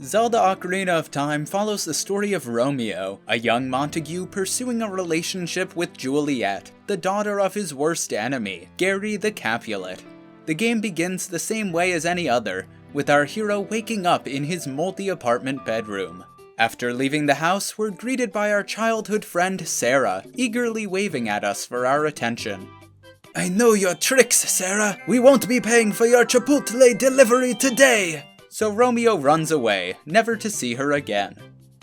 Zelda Ocarina of Time follows the story of Romeo, a young Montague pursuing a relationship with Juliet, the daughter of his worst enemy, Gary the Capulet. The game begins the same way as any other, with our hero waking up in his moldy apartment bedroom. After leaving the house, we're greeted by our childhood friend Sarah, eagerly waving at us for our attention. I know your tricks, Sarah. We won't be paying for your Chipotle delivery today. So Romeo runs away, never to see her again.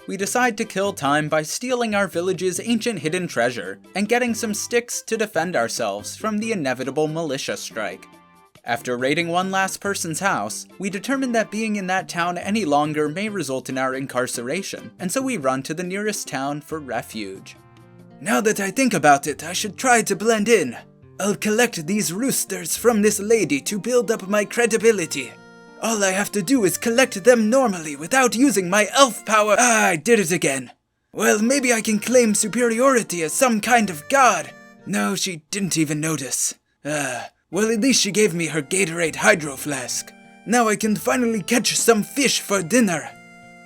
We decide to kill time by stealing our village's ancient hidden treasure, and getting some sticks to defend ourselves from the inevitable militia strike. After raiding one last person's house, we determine that being in that town any longer may result in our incarceration, and so we run to the nearest town for refuge. Now that I think about it, I should try to blend in. I'll collect these roosters from this lady to build up my credibility. All I have to do is collect them normally without using my elf power. I did it again. Well, maybe I can claim superiority as some kind of god. No, she didn't even notice. Well, at least she gave me her Gatorade Hydro Flask. Now I can finally catch some fish for dinner.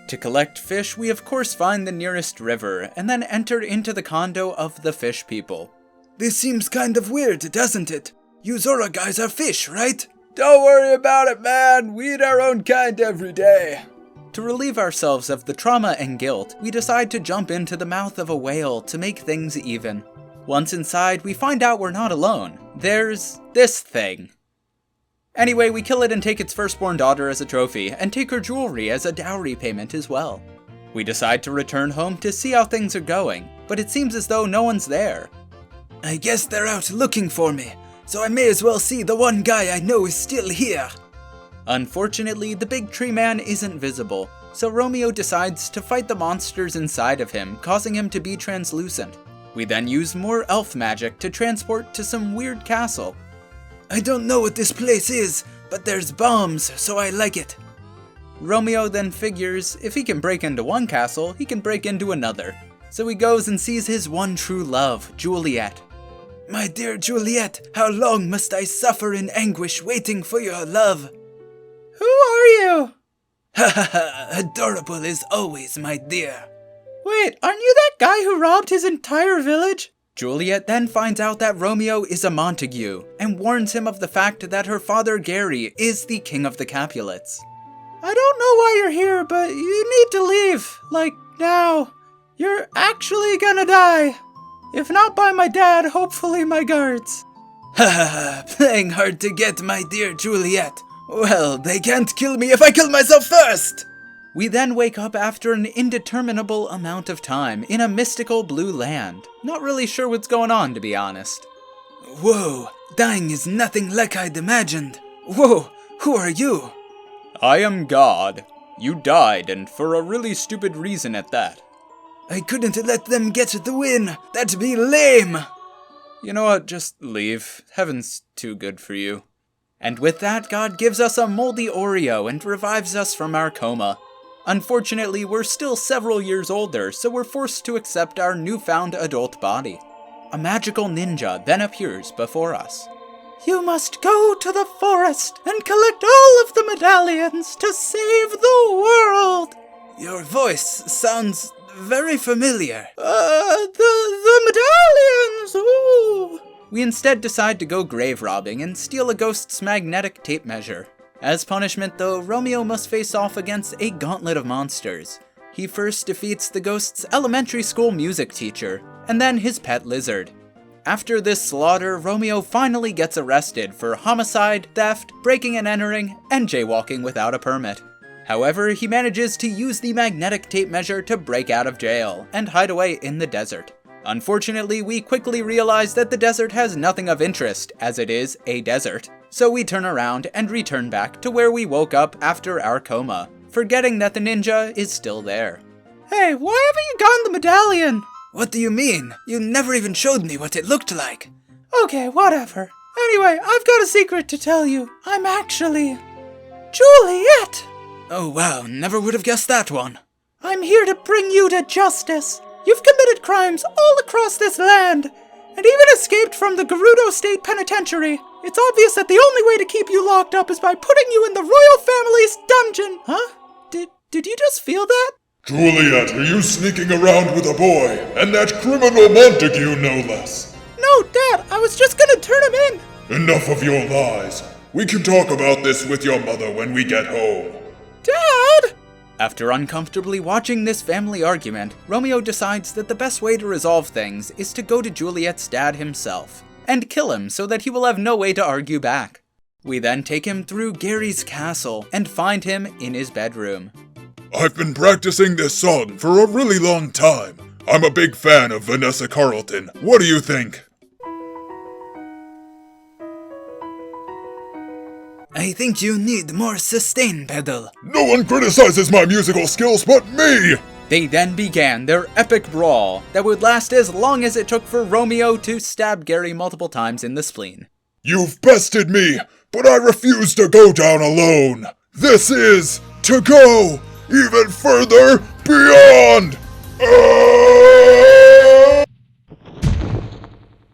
To collect fish, we of course find the nearest river, and then enter into the condo of the fish people. This seems kind of weird, doesn't it? You Zora guys are fish, right? Don't worry about it, man. We eat our own kind every day. To relieve ourselves of the trauma and guilt, we decide to jump into the mouth of a whale to make things even. Once inside, we find out we're not alone. There's this thing. Anyway, we kill it and take its firstborn daughter as a trophy, and take her jewelry as a dowry payment as well. We decide to return home to see how things are going, but it seems as though no one's there. I guess they're out looking for me, so I may as well see the one guy I know is still here. Unfortunately, the big tree man isn't visible, so Romeo decides to fight the monsters inside of him, causing him to be translucent. We then use more elf magic to transport to some weird castle. I don't know what this place is, but there's bombs, so I like it. Romeo then figures if he can break into one castle, he can break into another. So he goes and sees his one true love, Juliet. My dear Juliet, how long must I suffer in anguish waiting for your love? Who are you? Ha ha ha, adorable as always, my dear. Wait, aren't you that guy who robbed his entire village? Juliet then finds out that Romeo is a Montague, and warns him of the fact that her father Gary is the king of the Capulets. I don't know why you're here, but you need to leave. Like, now. You're actually gonna die. If not by my dad, hopefully my guards. Ha ha ha, playing hard to get, my dear Juliet. Well, they can't kill me if I kill myself first! We then wake up after an indeterminable amount of time in a mystical blue land. Not really sure what's going on, to be honest. Whoa, dying is nothing like I'd imagined. Whoa, who are you? I am God. You died, and for a really stupid reason at that. I couldn't let them get the win. That'd be lame. You know what, just leave. Heaven's too good for you. And with that, God gives us a moldy Oreo and revives us from our coma. Unfortunately, we're still several years older, so we're forced to accept our newfound adult body. A magical ninja then appears before us. You must go to the forest and collect all of the medallions to save the world. Your voice sounds very familiar. The medallions, ooh. We instead decide to go grave robbing and steal a ghost's magnetic tape measure. As punishment though, Romeo must face off against a gauntlet of monsters. He first defeats the ghost's elementary school music teacher, and then his pet lizard. After this slaughter, Romeo finally gets arrested for homicide, theft, breaking and entering, and jaywalking without a permit. However, he manages to use the magnetic tape measure to break out of jail and hide away in the desert. Unfortunately, we quickly realize that the desert has nothing of interest, as it is a desert. So we turn around and return back to where we woke up after our coma, forgetting that the ninja is still there. Hey, why haven't you gotten the medallion? What do you mean? You never even showed me what it looked like. Okay, whatever. Anyway, I've got a secret to tell you. I'm actually Juliet! Oh wow, never would have guessed that one. I'm here to bring you to justice. You've committed crimes all across this land, and even escaped from the Gerudo State Penitentiary. It's obvious that the only way to keep you locked up is by putting you in the royal family's dungeon. Huh? did you just feel that? Juliet, are you sneaking around with a boy? And that criminal Montague, no less. No, Dad, I was just gonna turn him in. Enough of your lies. We can talk about this with your mother when we get home. Dad! After uncomfortably watching this family argument, Romeo decides that the best way to resolve things is to go to Juliet's dad himself, and kill him so that he will have no way to argue back. We then take him through Gary's castle and find him in his bedroom. I've been practicing this song for a really long time. I'm a big fan of Vanessa Carlton. What do you think? I think you need more sustain pedal. No one criticizes my musical skills but me! They then began their epic brawl that would last as long as it took for Romeo to stab Gary multiple times in the spleen. You've bested me, but I refuse to go down alone. This is to go even further beyond!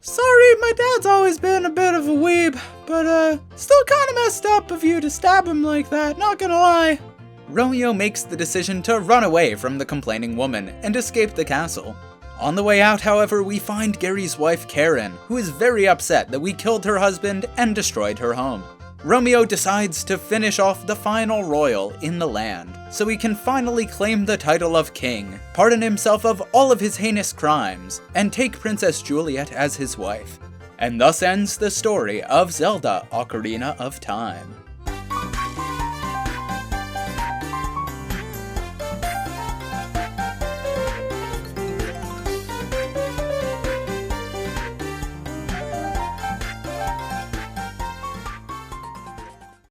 Sorry, my dad's always been a bit of a weeb, but still kinda messed up of you to stab him like that, not gonna lie. Romeo makes the decision to run away from the complaining woman and escape the castle. On the way out, however, we find Gary's wife Karen, who is very upset that we killed her husband and destroyed her home. Romeo decides to finish off the final royal in the land, so he can finally claim the title of king, pardon himself of all of his heinous crimes, and take Princess Juliet as his wife. And thus ends the story of Zelda Ocarina of Time.